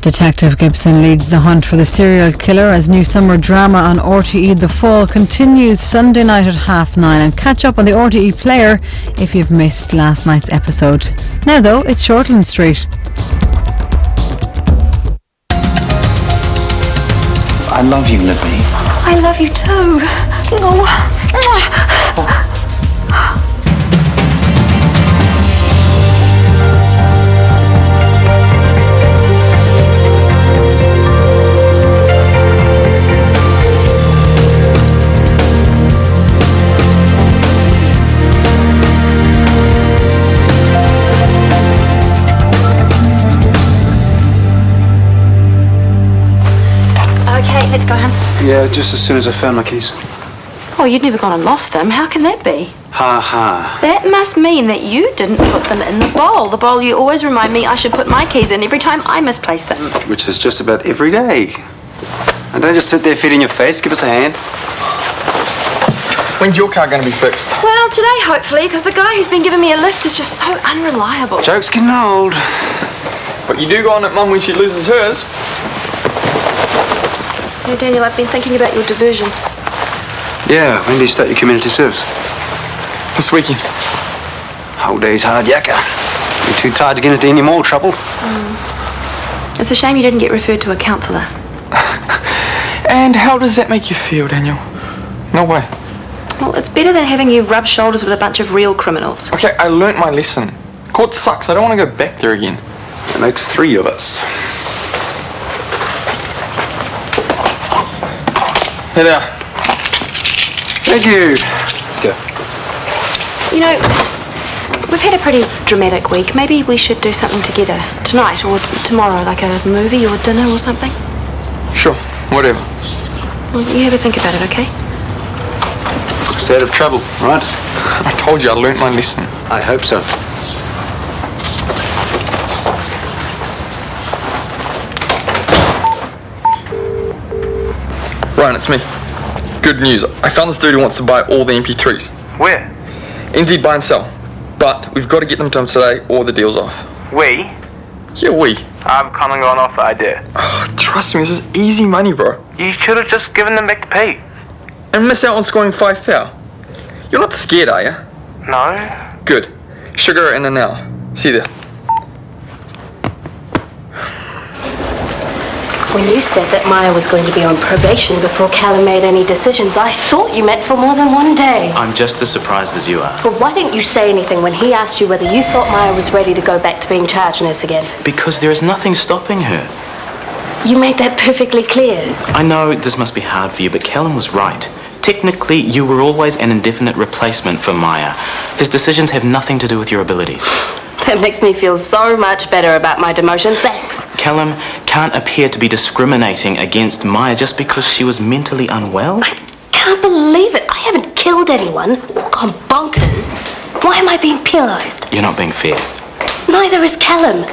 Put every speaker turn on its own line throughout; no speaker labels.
Detective Gibson leads the hunt for the serial killer as new summer drama on RTE The Fall continues Sunday night at 9:30, and catch up on the RTE player if you've missed last night's episode. Now though, it's Shortland Street.
I love you, Libby.
I love you too. Okay, let's go home.
Yeah, just as soon as I found my keys.
Oh, you'd never gone and lost them. How can that be?
Ha ha.
That must mean that you didn't put them in the bowl. The bowl you always remind me I should put my keys in every time I misplace them.
Which is just about every day. And don't just sit there feeding your face. Give us a hand.
When's your car going to be fixed?
Well, today, hopefully, because the guy who's been giving me a lift is just so unreliable.
Joke's getting old.
But you do go on at Mum when she loses hers.
You know, Daniel, I've been thinking about your diversion.
Yeah, when do you start your community service?
This weekend.
Whole day's hard yakka. You're too tired to get into any more trouble.
It's a shame you didn't get referred to a counsellor.
And how does that make you feel, Daniel? No way.
Well, it's better than having you rub shoulders with a bunch of real criminals.
Okay, I learnt my lesson. Court sucks. I don't want to go back there again.
It makes 3 of us.
Here they are.
Thank you. Let's go.
You know, we've had a pretty dramatic week. Maybe we should do something together. Tonight or tomorrow, like a movie or dinner or something.
Sure, whatever.
Well, you have a think about it, okay?
Stay out of trouble, right?
I told you I learnt my lesson.
I hope so.
Ryan, it's me. Good news. I found this dude who wants to buy all the MP3s.
Where?
NZ buy and sell. But we've got to get them to him today or the deal's off.
We?
Yeah, we.
I've kind of gone off the idea.
Oh, trust me, this is easy money, bro.
You should have just given them back to Pete.
And miss out on scoring 5 foul. You're not scared, are you?
No?
Good. Sugar in and now. See you there.
When you said that Maya was going to be on probation before Callum made any decisions, I thought you meant for more than one day.
I'm just as surprised as you are.
But why didn't you say anything when he asked you whether you thought Maya was ready to go back to being charge nurse again?
Because there is nothing stopping her.
You made that perfectly clear.
I know this must be hard for you, but Callum was right. Technically, you were always an indefinite replacement for Maya. His decisions have nothing to do with your abilities.
That makes me feel so much better about my demotion. Thanks.
Callum can't appear to be discriminating against Maya just because she was mentally unwell.
I can't believe it. I haven't killed anyone or gone bonkers. Why am I being penalised?
You're not being fair.
Neither is Callum.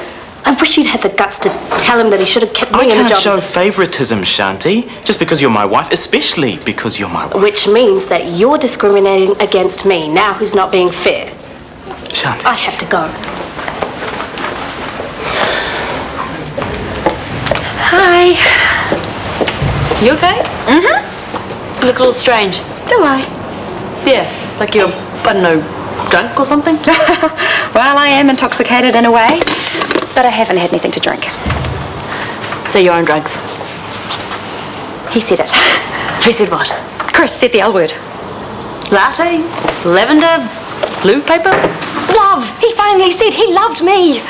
I wish you'd had the guts to tell him that he should have kept me in the job.
I can't show favouritism, Shanti, just because you're my wife, especially because you're my wife.
Which means that you're discriminating against me, now who's not being fair.
Shanti.
I have to go.
Hi. You okay? You look a little strange.
Do I?
Yeah, like you're, I don't know, drunk or something?
Well, I am intoxicated in a way, but I haven't had anything to drink.
So you're on drugs?
He said it.
Who said what?
Chris said the L word.
Latte? Lavender? Blue paper?
Love! He finally said he loved me.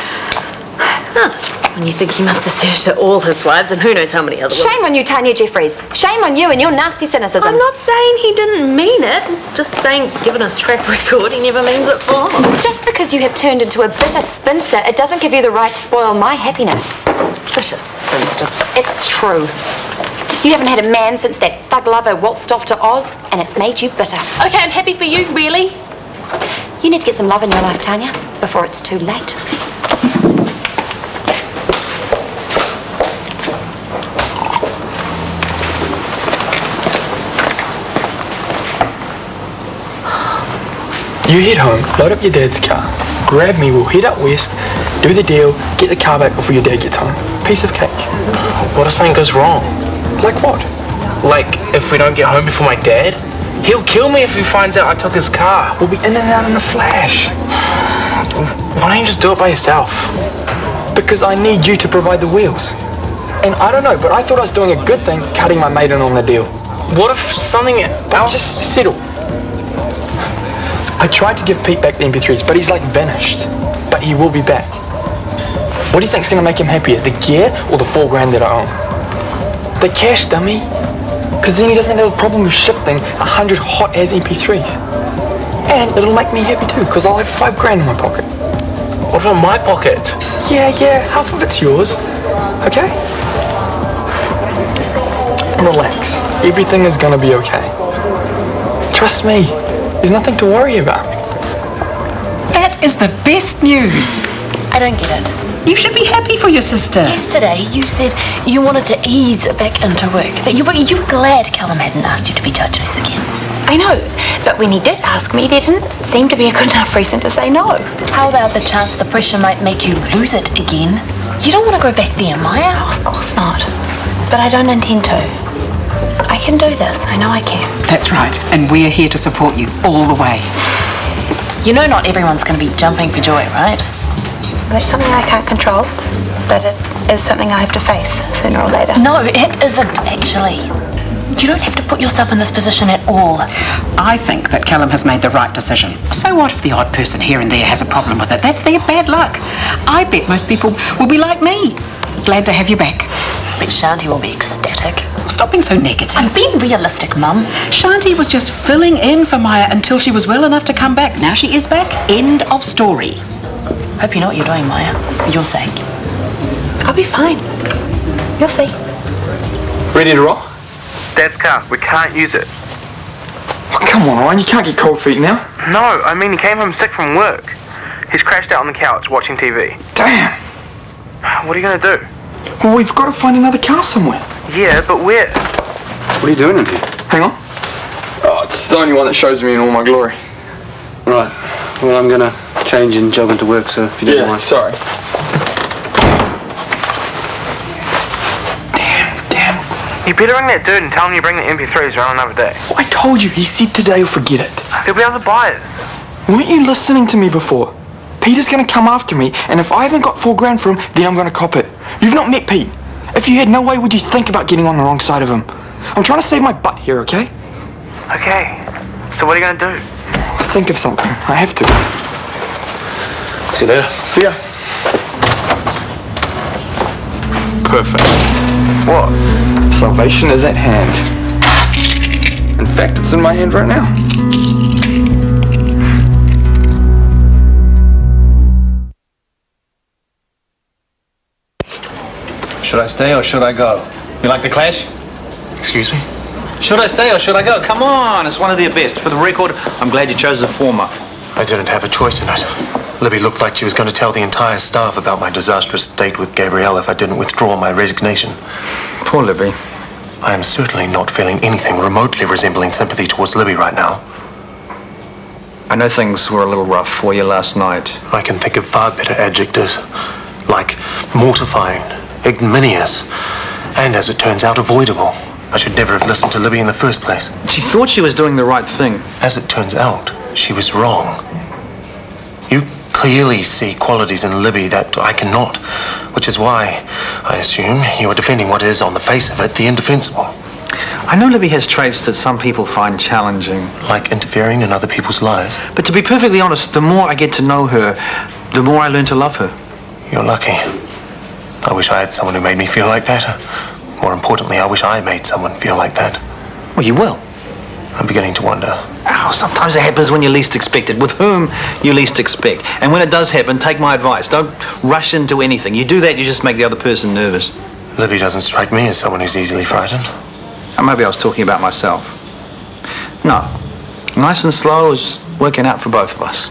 Huh. And you think he must have said it to all his wives and who knows how many other women.
Shame on you, Tanya Jeffries. Shame on you and your nasty cynicism.
I'm not saying he didn't mean it. Just saying, given his track record, he never means it for long.
Just because you have turned into a bitter spinster, it doesn't give you the right to spoil my happiness.
Bitter spinster.
It's true. You haven't had a man since that thug lover waltzed off to Oz, and it's made you bitter.
Okay, I'm happy for you, really.
You need to get some love in your life, Tanya, before it's too late.
You head home, load up your dad's car, grab me, we'll head up west, do the deal, get the car back before your dad gets home.
piece of cake.
What if something goes wrong?
Like what?
Like, if we don't get home before my dad? He'll kill me if he finds out I took his car.
We'll be in and out in a flash.
Why don't you just do it by yourself?
Because I need you to provide the wheels. And I don't know, but I thought I was doing a good thing cutting my mate in on the deal.
What if something else...
Just settle. I tried to give Pete back the MP3s, but he's like vanished. But he will be back. What do you think's gonna make him happier, the gear or the $4,000 that I own? The cash, dummy. Because then he doesn't have a problem with shifting 100 hot as MP3s. And it'll make me happy too, because I'll have $5,000 in my pocket.
What about my pocket?
Yeah, half of it's yours. Okay? Relax. Everything is gonna be okay. Trust me. There's nothing to worry about.
That is the best news.
I don't get it.
You should be happy for your sister.
Yesterday, you said you wanted to ease back into work. That you were glad Callum hadn't asked you to be judge nurse again.
I know, but when he did ask me, there didn't seem to be a good enough reason to say no.
How about the chance the pressure might make you lose it again? You don't want to go back there, Maya.
Oh, of course not. But I don't intend to. I can do this. I know I can.
That's right, and we're here to support you all the way.
You know not everyone's going to be jumping for joy, right?
That's something I can't control, but it is something I have to face sooner or later.
No, it isn't, actually. You don't have to put yourself in this position at all.
I think that Callum has made the right decision. So what if the odd person here and there has a problem with it? That's their bad luck. I bet most people will be like me. Glad to have you back.
But Shanti will be ecstatic.
Stop being so negative.
I'm being realistic, Mum.
Shanti was just filling in for Maya until she was well enough to come back. Now she is back. End of story.
Hope you know what you're doing, Maya. For your sake.
I'll be fine. You'll see.
Ready to roll?
Dad's car. We can't use it.
Oh, come on, Ryan. You can't get cold feet now.
No, I mean he came home sick from work. He's crashed out on the couch watching TV.
Damn.
What are you going to do?
Well, we've got to find another car somewhere.
Yeah, but where?
What are you doing in here?
Hang on. Oh, it's the only one that shows me in all my glory.
Right. Well, I'm going to change and jog into work, so if you don't mind.
Sorry. Damn.
You better ring that dude and tell him you bring the MP3s around another day.
Well, I told you, he said today or forget it.
He'll be able to buy it.
Weren't you listening to me before? Peter's going to come after me, and if I haven't got $4,000 for him, then I'm going to cop it. You've not met Pete. If you had, no way would you think about getting on the wrong side of him. I'm trying to save my butt here, okay?
Okay. So what are you going to do?
Think of something. I have to.
See you later.
See ya. Perfect.
What?
Salvation is at hand. In fact, it's in my hand right now.
Should I stay or should I go? You like the Clash?
Excuse me?
Should I stay or should I go? Come on, it's one of their best. For the record, I'm glad you chose the former.
I didn't have a choice in it. Libby looked like she was going to tell the entire staff about my disastrous date with Gabrielle if I didn't withdraw my resignation.
Poor Libby.
I am certainly not feeling anything remotely resembling sympathy towards Libby right now.
I know things were a little rough for you last night.
I can think of far better adjectives, like mortifying, ignominious, and as it turns out, avoidable. I should never have listened to Libby in the first place.
She thought she was doing the right thing.
As it turns out, she was wrong. You clearly see qualities in Libby that I cannot, which is why, I assume, you are defending what is, on the face of it, the indefensible.
I know Libby has traits that some people find challenging.
Like interfering in other people's lives.
But to be perfectly honest, the more I get to know her, the more I learn to love her.
You're lucky. I wish I had someone who made me feel like that. More importantly, I wish I made someone feel like that.
Well, you will.
I'm beginning to wonder.
Oh, sometimes it happens when you least expect it, with whom you least expect. And when it does happen, take my advice. Don't rush into anything. You do that, you just make the other person nervous.
Libby doesn't strike me as someone who's easily frightened.
Or maybe I was talking about myself. No. Nice and slow is working out for both of us.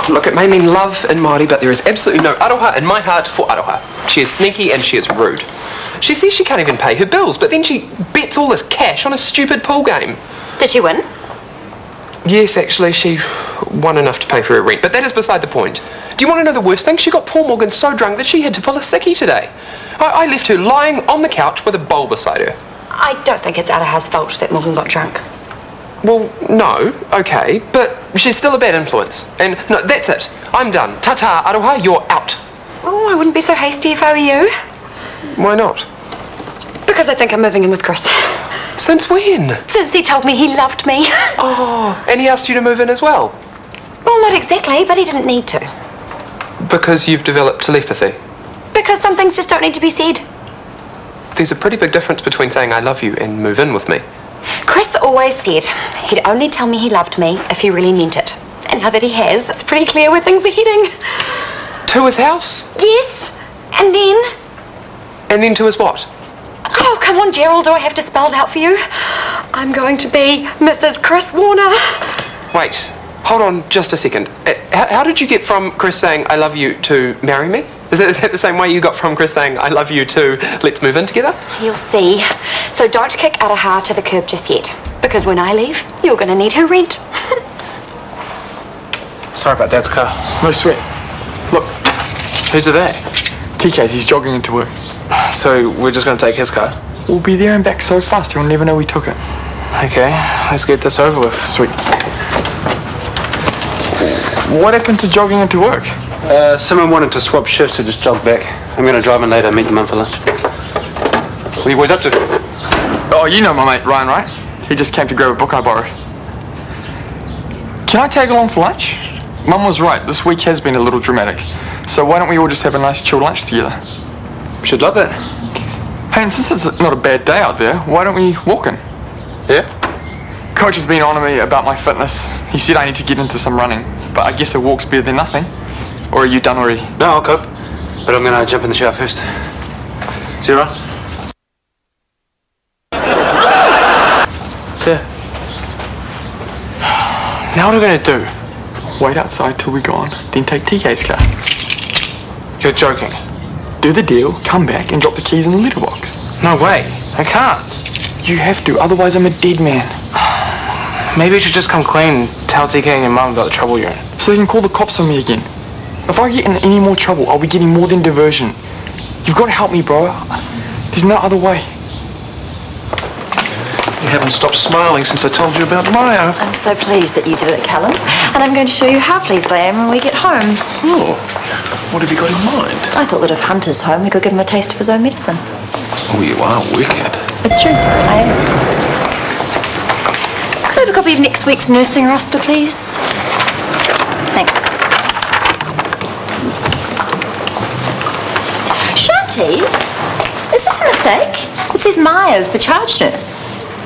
Look, it may mean love in Māori, but there is absolutely no aroha in my heart for aroha. She is sneaky and she is rude. She says she can't even pay her bills, but then she bets all this cash on a stupid pool game.
Did she win?
Yes, actually, she won enough to pay for her rent, but that is beside the point. Do you want to know the worst thing? She got poor Morgan so drunk that she had to pull a sickie today. I left her lying on the couch with a bowl beside her.
I don't think it's Aroha's fault that Morgan got drunk.
Well, no, okay, but she's still a bad influence. And no, that's it. I'm done. Ta-ta, Aroha, you're out.
Oh, I wouldn't be so hasty if I were you.
Why not?
Because I think I'm moving in with Chris.
Since when?
Since he told me he loved me.
Oh, and he asked you to move in as well?
Well, not exactly, but he didn't need to.
Because you've developed telepathy?
Because some things just don't need to be said.
There's a pretty big difference between saying I love you and move in with me.
Chris always said he'd only tell me he loved me if he really meant it. And now that he has, it's pretty clear where things are heading.
To his house?
Yes. And then?
And then to his what?
Oh, come on, Gerald, do I have to spell it out for you? I'm going to be Mrs. Chris Warner.
Wait, hold on just a second. How did you get from Chris saying I love you to marry me? Is that the same way you got from Chris saying I love you to let's move in together?
You'll see. So don't kick Aroha to the curb just yet. Because when I leave, you're going to need her rent.
Sorry about Dad's car.
No sweat. Look,
Who's it there?
TK's, he's jogging into work.
So we're just going to take his car?
We'll be there and back so fast he'll never know we took it.
Okay, let's get this over with.
Sweet. What happened to jogging into work?
Someone wanted to swap shifts, so just jogged back. I'm going to drive in later, meet them in for lunch. What are you boys up to?
Oh, you know my mate Ryan, right? He just came to grab a book I borrowed. Can I tag along for lunch? Mum was right, this week has been a little dramatic. So why don't we all just have a nice chill lunch together?
Should love that.
Hey, and since it's not a bad day out there, why don't we walk in?
Yeah?
Coach has been on to me about my fitness. He said I need to get into some running, but I guess a walk's better than nothing. Or are you done already?
No, I'll cope. But I'm going to jump in the shower first. See you around.
See ya. Now what are we going to do?
Wait outside till we're gone, then take TK's car.
You're joking.
Do the deal, come back and drop the keys in the letterbox.
No way. I can't.
You have to, otherwise I'm a dead man.
Maybe you should just come clean and tell TK and your mum about the trouble you're in.
So they can call the cops on me again. If I get in any more trouble, I'll be getting more than diversion. You've got to help me, bro. There's no other way.
You haven't stopped smiling since I told you about Maya.
I'm so pleased that you did it, Callum. And I'm going to show you how pleased I am when we get home.
Oh, what have you got in mind?
I thought that if Hunter's home, we could give him a taste of his own medicine.
Oh, you are wicked.
It's true, I am. Could I have a copy of next week's nursing roster, please? Thanks. Shanti, is this a mistake? It says Maya's the charge nurse.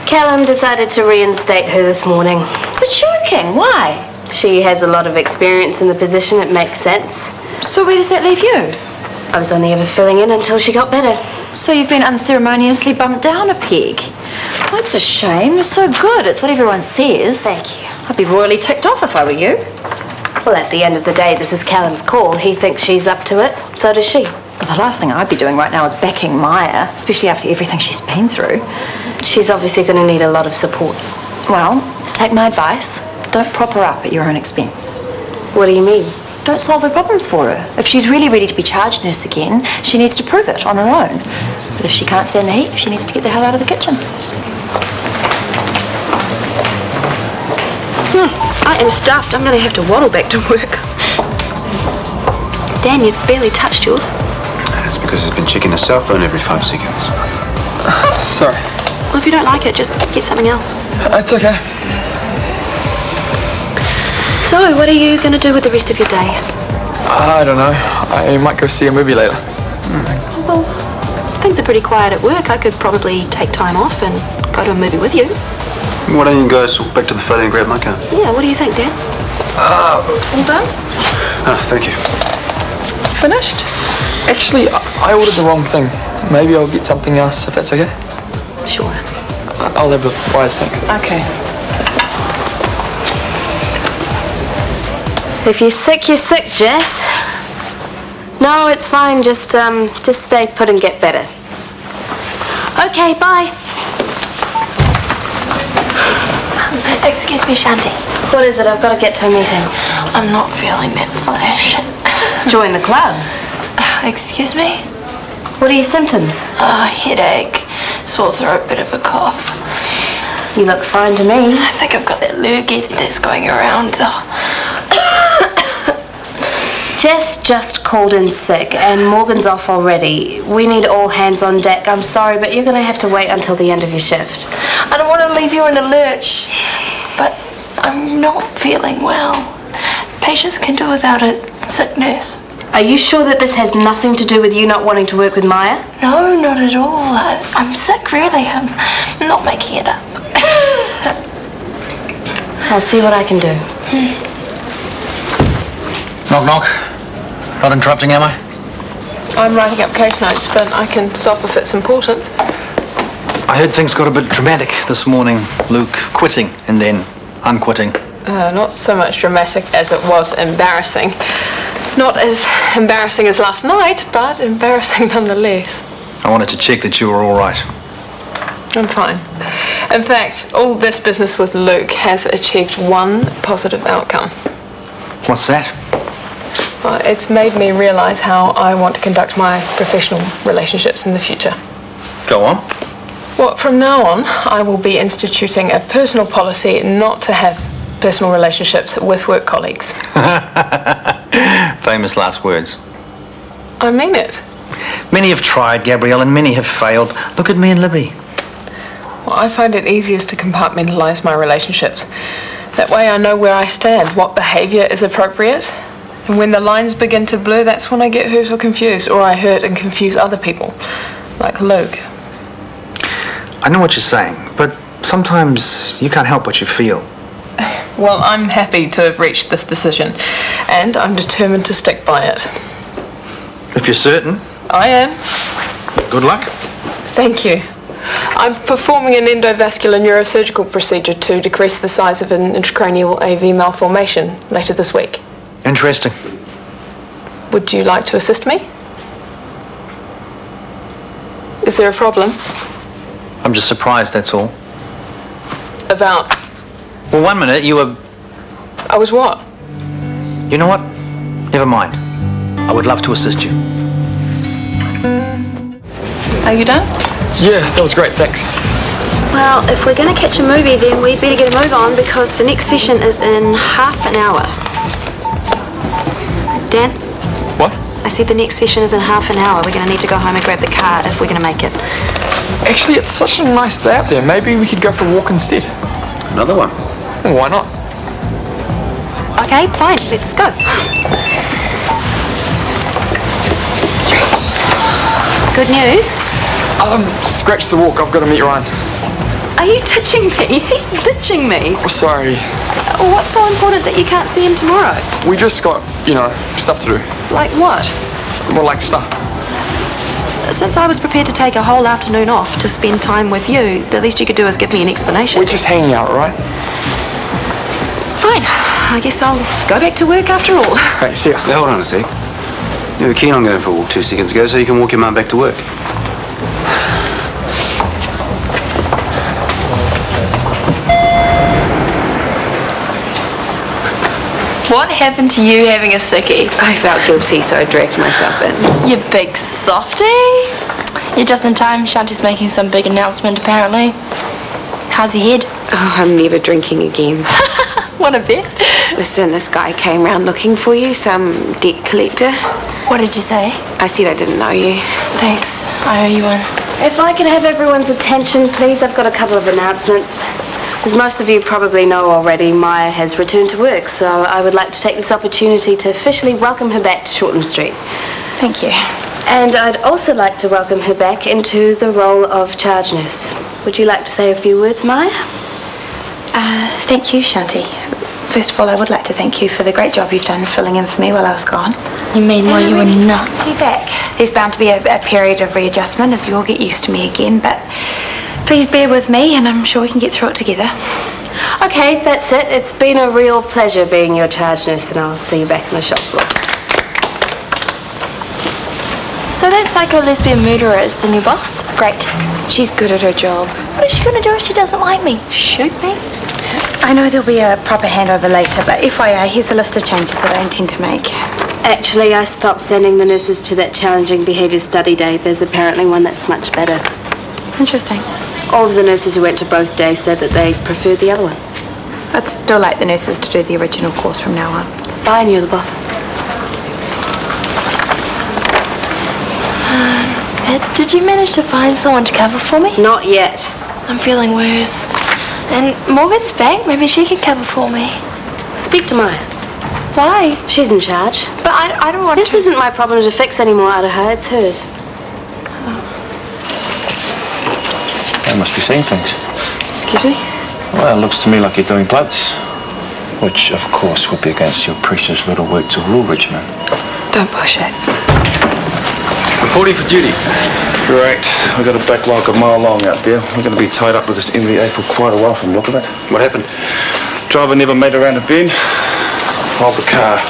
Callum decided to reinstate her this morning.
You're joking, why?
She has a lot of experience in the position, it makes sense.
So where does that leave you?
I was only ever filling in until she got better.
So you've been unceremoniously bumped down a peg. That's a shame, you're so good, it's what everyone says.
Thank you.
I'd be royally ticked off if I were you.
Well, at the end of the day, this is Callum's call. He thinks she's up to it, so does she.
Well, the last thing I'd be doing right now is backing Maya, especially after everything she's been through.
She's obviously going to need a lot of support.
Well, take my advice. Don't prop her up at your own expense.
What do you mean?
Don't solve her problems for her. If she's really ready to be charge nurse again, she needs to prove it on her own. But if she can't stand the heat, she needs to get the hell out of the kitchen.
I am stuffed. I'm going to have to waddle back to work. Dan, you've barely touched yours.
That's because he's been checking his cell phone every 5 seconds.
Sorry.
Well, if you don't like it, just get something else.
It's okay.
So, what are you going to do with the rest of your day?
I don't know. I might go see a movie later.
Well, things are pretty quiet at work. I could probably take time off and go to a movie with you.
Why don't you guys walk back to the photo and grab my car?
Yeah, what do you think, Dan?
All done?
Ah, thank you.
Finished? Actually, I ordered the wrong thing. Maybe I'll get something else if that's okay.
Sure.
I'll have the fries, thanks.
Okay.
If you're sick, Jess. No, it's fine. Just stay put and get better. Okay, bye.
Excuse me, Shanti.
What is it? I've got to get to a meeting.
I'm not feeling that flash.
Join the club.
Excuse me?
What are your symptoms?
Headache, sore throat, bit of a cough.
You look fine to me.
I think I've got that lurgy that's going around though.
Jess just called in sick and Morgan's off already. We need all hands on deck. I'm sorry, but you're going to have to wait until the end of your shift.
I don't want to leave you in a lurch, but I'm not feeling well. Patients can do without a sick nurse.
Are you sure that this has nothing to do with you not wanting to work with Maya?
No, not at all. I'm sick, really. I'm not making it up.
I'll see what I can do.
Knock, knock. Not interrupting, am I?
I'm writing up case notes, but I can stop if it's important.
I heard things got a bit dramatic this morning. Luke quitting and then unquitting.
Not so much dramatic as it was embarrassing. Not as embarrassing as last night, but embarrassing nonetheless.
I wanted to check that you were all right.
I'm fine. In fact, all this business with Luke has achieved one positive outcome.
What's that?
It's made me realise how I want to conduct my professional relationships in the future.
Go on.
Well, from now on, I will be instituting a personal policy not to have personal relationships with work colleagues.
Famous last words.
I mean it.
Many have tried, Gabrielle, and many have failed. Look at me and Libby.
Well, I find it easiest to compartmentalise my relationships. That way I know where I stand, what behaviour is appropriate. And when the lines begin to blur, that's when I get hurt or confused, or I hurt and confuse other people, like Luke.
I know what you're saying, but sometimes you can't help what you feel.
Well, I'm happy to have reached this decision, and I'm determined to stick by it.
If you're certain.
I am.
Good luck.
Thank you. I'm performing an endovascular neurosurgical procedure to decrease the size of an intracranial AV malformation later this week.
Interesting.
Would you like to assist me? Is there a problem?
I'm just surprised, that's all.
About?
Well, 1 minute you were...
I was what?
You know what? Never mind. I would love to assist you.
Are you done?
Yeah, that was great, thanks.
Well, if we're going to catch a movie, then we'd better get a move on because the next session is in half an hour. Dan?
What?
I said the next session is in half an hour. We're going to need to go home and grab the car if we're going to make it.
Actually, it's such a nice day out there. Maybe we could go for a walk instead.
Another one?
Well, why not?
Okay, fine. Let's go.
Yes.
Good news?
Scratch the walk. I've got to meet Ryan.
Are you ditching me? He's ditching me.
Oh, sorry.
What's so important that you can't see him tomorrow?
We just got, stuff to do.
Like what?
More like stuff.
Since I was prepared to take a whole afternoon off to spend time with you, the least you could do is give me an explanation.
We're just hanging out, right?
Fine. I guess I'll go back to work after all.
Right, see ya.
Now, hold on a sec. You were keen on going for a walk 2 seconds ago so you can walk your mum back to work.
What happened to you having a sickie?
I felt guilty, so I dragged myself in.
You big softy.
You're just in time. Shanti's making some big announcement, apparently. How's your head?
Oh, I'm never drinking again.
What a bet.
Listen, this guy came round looking for you, some debt collector.
What did you say?
I said I didn't know you.
Thanks. I owe you one.
If I could have everyone's attention, please, I've got a couple of announcements. As most of you probably know already, Maya has returned to work, so I would like to take this opportunity to officially welcome her back to Shortland Street.
Thank you.
And I'd also like to welcome her back into the role of charge nurse. Would you like to say a few words, Maya?
Thank you, Shanti. First of all, I would like to thank you for the great job you've done filling in for me while I was gone. You mean while you were nuts? To be back. There's bound to be a period of readjustment as we all get used to me again, but please bear with me and I'm sure we can get through it together.
Okay, that's it. It's been a real pleasure being your charge nurse and I'll see you back on the shop floor.
So that psycho-lesbian murderer is the new boss? Great.
She's good at her job.
What is she going to do if she doesn't like me? Shoot me? I know there'll be a proper handover later, but FYI, here's a list of changes that I intend to make.
Actually, I stopped sending the nurses to that challenging behaviour study day. There's apparently one that's much better.
Interesting.
All of the nurses who went to both days said that they preferred the other one.
I'd still like the nurses to do the original course from now on.
Fine, you're the boss.
Did you manage to find someone to cover for me?
Not yet.
I'm feeling worse. And Morgan's back. Maybe she can cover for me.
Speak to Maya.
Why?
She's in charge.
But I don't want
This isn't my problem to fix anymore out of her. It's hers.
I must be seeing things.
Excuse me?
Well, it looks to me like you're doing bloods. Which, of course, would be against your precious little work to rule regimen.
Don't push it.
Reporting for duty. Great. We've got a backlog a mile long out there. We're going to be tied up with this MVA for quite a while from the look of it.
What happened?
Driver never made it around a bend. Rolled the car.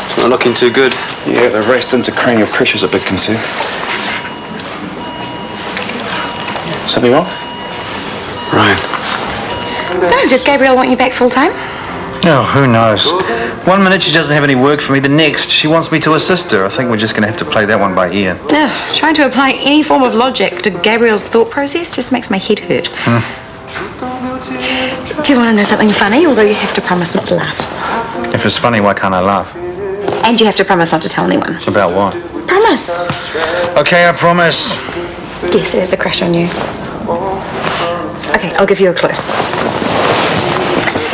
It's not looking too good.
Yeah, the rest intracranial pressure's a big concern. Something wrong?
Ryan.
So, does Gabrielle want you back full-time?
Oh, who knows? 1 minute she doesn't have any work for me, the next she wants me to assist her. I think we're just going to have to play that one by ear.
Trying to apply any form of logic to Gabrielle's thought process just makes my head hurt. Do you want to know something funny, although you have to promise not to laugh?
If it's funny, why can't I laugh?
And you have to promise not to tell anyone.
About what?
Promise.
Okay, I promise.
Yes, there's a crush on you. Okay, I'll give you a clue.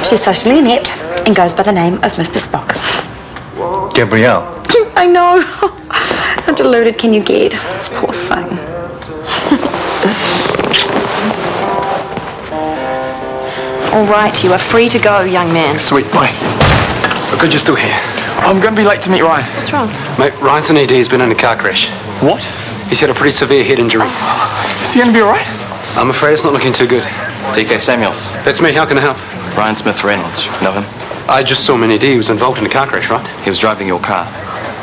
She's socially inept and goes by the name of Mr. Spock.
Gabrielle.
I know. How deluded can you get? Poor thing.
All right, you are free to go, young man.
Sweet, bye.
We're good you're still here.
I'm going to be late to meet Ryan.
What's wrong?
Mate, Ryan's an ED. He's been in a car crash.
What?
He's had a pretty severe head injury.
Is he going to be all right?
I'm afraid it's not looking too good.
DK Samuels.
That's me. How can I help?
Ryan Smith Reynolds. Know him?
I just saw him in ED. He was involved in a car crash, right?
He was driving your car.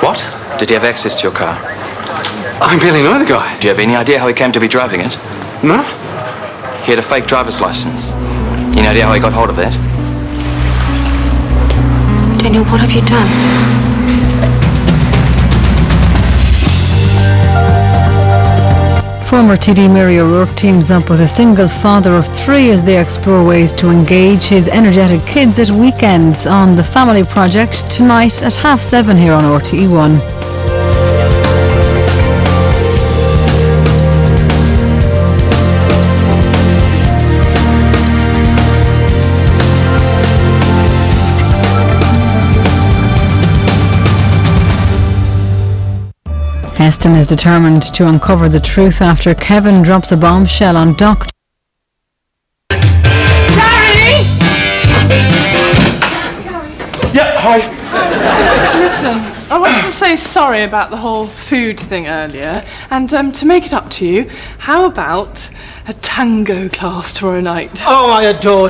What?
Did he have access to your car?
I barely know the guy.
Do you have any idea how he came to be driving it?
No.
He had a fake driver's license. Any idea how he got hold of that?
Daniel, what have you done?
Former TD Mary O'Rourke teams up with a single father of 3 as they explore ways to engage his energetic kids at weekends on The Family Project tonight at 7:30 here on RTE1. Heston is determined to uncover the truth after Kevin drops a bombshell on Dr.
Gary!
Yeah, hi.
Listen, I wanted to say sorry about the whole food thing earlier, and to make it up to you, how about a tango class tomorrow night?
Oh, I adore